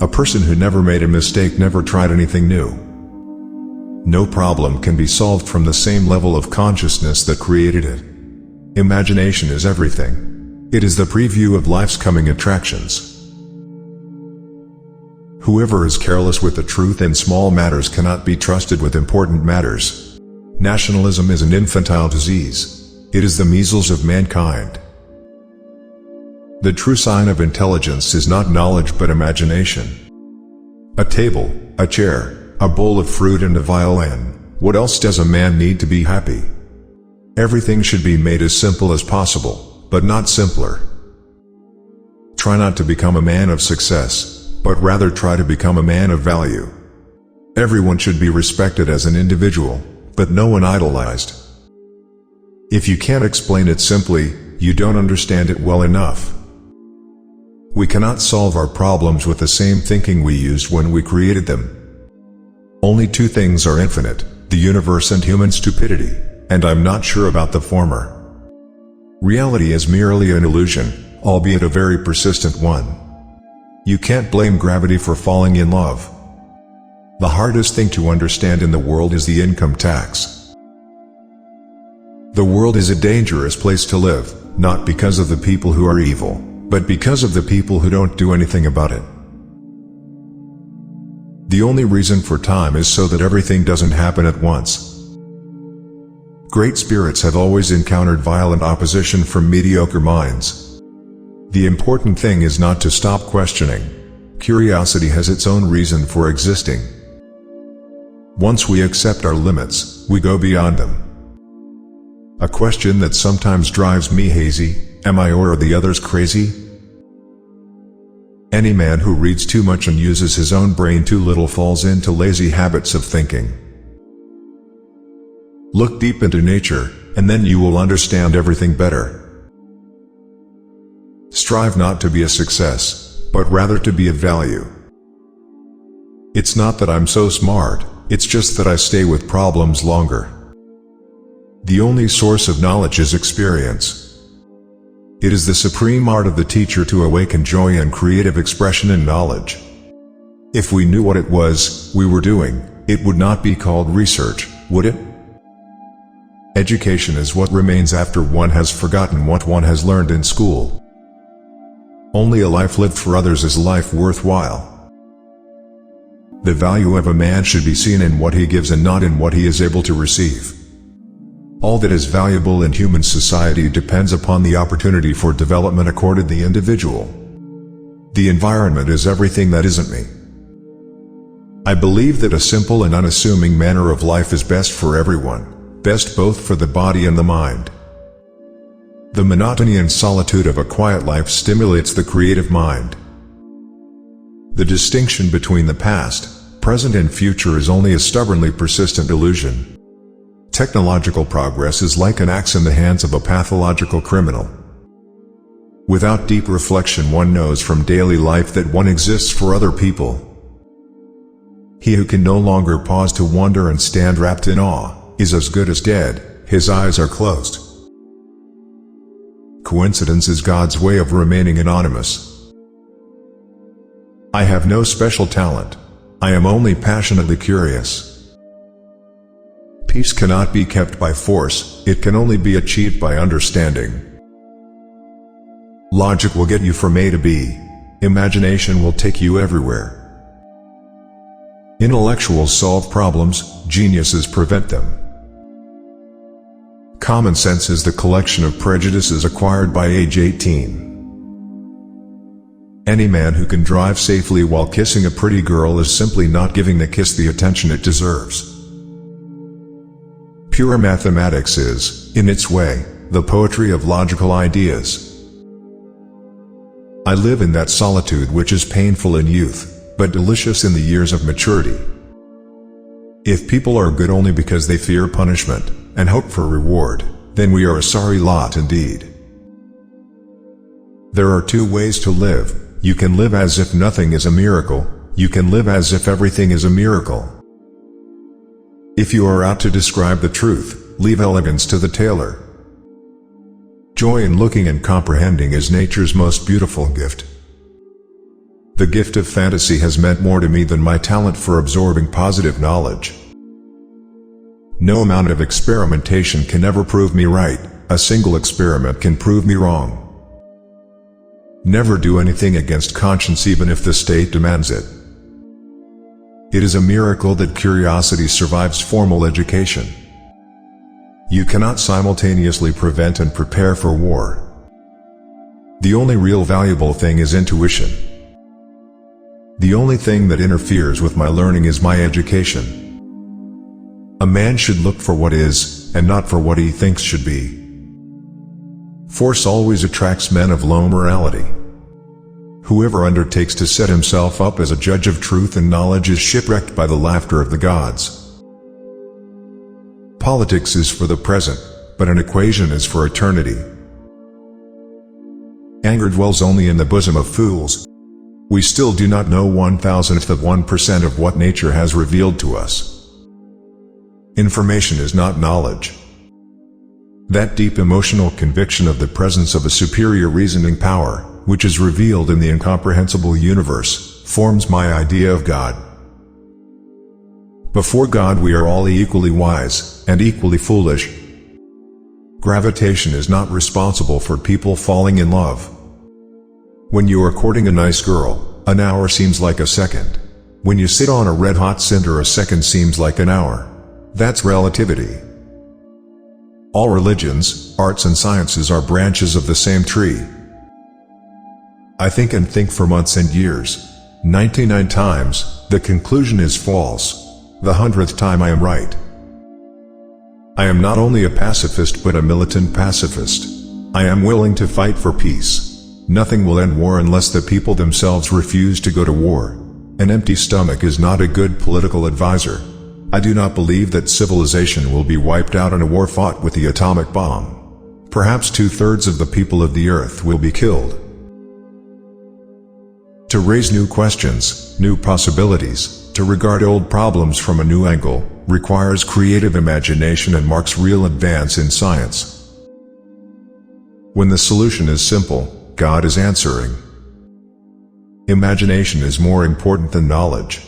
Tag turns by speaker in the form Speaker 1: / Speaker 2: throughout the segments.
Speaker 1: A person who never made a mistake never tried anything new. No problem can be solved from the same level of consciousness that created it. Imagination is everything. It is the preview of life's coming attractions. Whoever is careless with the truth in small matters cannot be trusted with important matters. Nationalism is an infantile disease. It is the measles of mankind. The true sign of intelligence is not knowledge but imagination. A table, a chair, a bowl of fruit and a violin. What else does a man need to be happy? Everything should be made as simple as possible, but not simpler. Try not to become a man of success, but rather try to become a man of value. Everyone should be respected as an individual, but no one idolized. If you can't explain it simply, you don't understand it well enough. We cannot solve our problems with the same thinking we used when we created them. Only two things are infinite, the universe and human stupidity, and I'm not sure about the former. Reality is merely an illusion, albeit a very persistent one. You can't blame gravity for falling in love. The hardest thing to understand in the world is the income tax. The world is a dangerous place to live, not because of the people who are evil, but because of the people who don't do anything about it. The only reason for time is so that everything doesn't happen at once. Great spirits have always encountered violent opposition from mediocre minds. The important thing is not to stop questioning. Curiosity has its own reason for existing. Once we accept our limits, we go beyond them. A question that sometimes drives me hazy: am I or are the others crazy? Any man who reads too much and uses his own brain too little falls into lazy habits of thinking. Look deep into nature, and then you will understand everything better. Strive not to be a success, but rather to be of value. It's not that I'm so smart, it's just that I stay with problems longer. The only source of knowledge is experience. It is the supreme art of the teacher to awaken joy and creative expression in knowledge. If we knew what it was we were doing, it would not be called research, would it? Education is what remains after one has forgotten what one has learned in school. Only a life lived for others is life worthwhile. The value of a man should be seen in what he gives and not in what he is able to receive. All that is valuable in human society depends upon the opportunity for development accorded the individual. The environment is everything that isn't me. I believe that a simple and unassuming manner of life is best for everyone, best both for the body and the mind. The monotony and solitude of a quiet life stimulates the creative mind. The distinction between the past, present and future is only a stubbornly persistent illusion. Technological progress is like an axe in the hands of a pathological criminal. Without deep reflection, one knows from daily life that one exists for other people. He who can no longer pause to wonder and stand wrapped in awe is as good as dead. His eyes are closed. Coincidence is God's way of remaining anonymous. I have no special talent. I am only passionately curious. Peace cannot be kept by force, it can only be achieved by understanding. Logic will get you from A to B. Imagination will take you everywhere. Intellectuals solve problems, geniuses prevent them. Common sense is the collection of prejudices acquired by age 18. Any man who can drive safely while kissing a pretty girl is simply not giving the kiss the attention it deserves. Pure mathematics is, in its way, the poetry of logical ideas. I live in that solitude which is painful in youth, but delicious in the years of maturity. If people are good only because they fear punishment and hope for reward, then we are a sorry lot indeed. There are two ways to live. You can live as if nothing is a miracle. You can live as if everything is a miracle. If you are out to describe the truth, leave elegance to the tailor. Joy in looking and comprehending is nature's most beautiful gift. The gift of fantasy has meant more to me than my talent for absorbing positive knowledge. No amount of experimentation can ever prove me right. A single experiment can prove me wrong. Never do anything against conscience even if the state demands it. It is a miracle that curiosity survives formal education. You cannot simultaneously prevent and prepare for war. The only real valuable thing is intuition. The only thing that interferes with my learning is my education. A man should look for what is, and not for what he thinks should be. Force always attracts men of low morality. Whoever undertakes to set himself up as a judge of truth and knowledge is shipwrecked by the laughter of the gods. Politics is for the present, but an equation is for eternity. Anger dwells only in the bosom of fools. We still do not know 1,000th of 1% of what nature has revealed to us. Information is not knowledge. That deep emotional conviction of the presence of a superior reasoning power, which is revealed in the incomprehensible universe, forms my idea of God. Before God we are all equally wise, and equally foolish. Gravitation is not responsible for people falling in love. When you are courting a nice girl, an hour seems like a second. When you sit on a red-hot cinder, a second seems like an hour. That's relativity. All religions, arts and sciences are branches of the same tree. I think and think for months and years. 99 times, the conclusion is false. The 100th time I am right. I am not only a pacifist but a militant pacifist. I am willing to fight for peace. Nothing will end war unless the people themselves refuse to go to war. An empty stomach is not a good political advisor. I do not believe that civilization will be wiped out in a war fought with the atomic bomb. Perhaps 2/3 of the people of the earth will be killed. To raise new questions, new possibilities, to regard old problems from a new angle, requires creative imagination and marks real advance in science. When the solution is simple, God is answering. Imagination is more important than knowledge.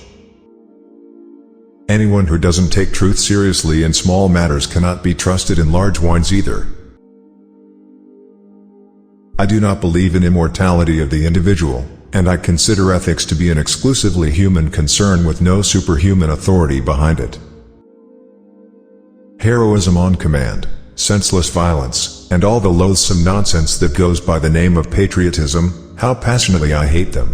Speaker 1: Anyone who doesn't take truth seriously in small matters cannot be trusted in large ones either. I do not believe in immortality of the individual, and I consider ethics to be an exclusively human concern with no superhuman authority behind it. Heroism on command, senseless violence, and all the loathsome nonsense that goes by the name of patriotism, how passionately I hate them.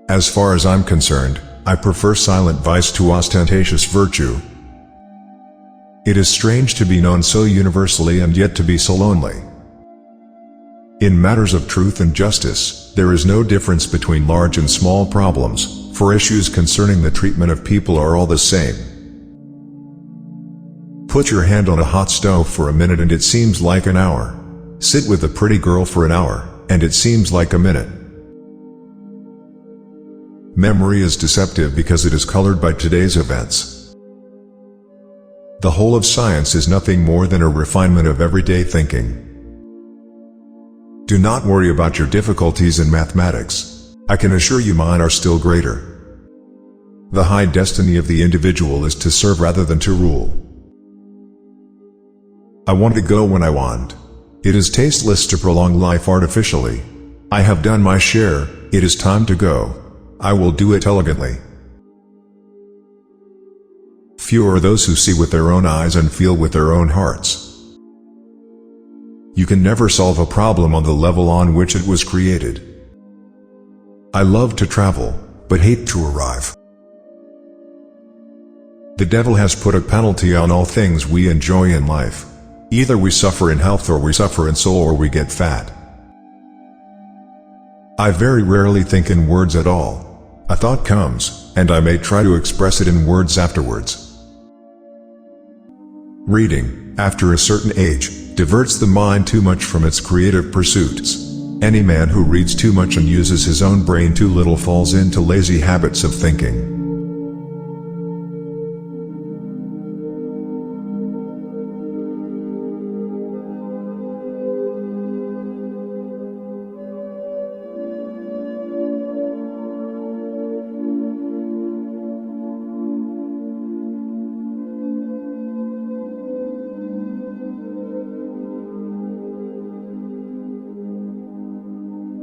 Speaker 1: As far as I'm concerned, I prefer silent vice to ostentatious virtue. It is strange to be known so universally and yet to be so lonely. In matters of truth and justice, there is no difference between large and small problems, for issues concerning the treatment of people are all the same. Put your hand on a hot stove for a minute and it seems like an hour. Sit with a pretty girl for an hour, and it seems like a minute. Memory is deceptive because it is colored by today's events. The whole of science is nothing more than a refinement of everyday thinking. Do not worry about your difficulties in mathematics. I can assure you mine are still greater. The high destiny of the individual is to serve rather than to rule. I want to go when I want. It is tasteless to prolong life artificially. I have done my share, it is time to go. I will do it elegantly. Few are those who see with their own eyes and feel with their own hearts. You can never solve a problem on the level on which it was created. I love to travel, but hate to arrive. The devil has put a penalty on all things we enjoy in life. Either we suffer in health or we suffer in soul or we get fat. I very rarely think in words at all. A thought comes, and I may try to express it in words afterwards. Reading, after a certain age, diverts the mind too much from its creative pursuits. Any man who reads too much and uses his own brain too little falls into lazy habits of thinking.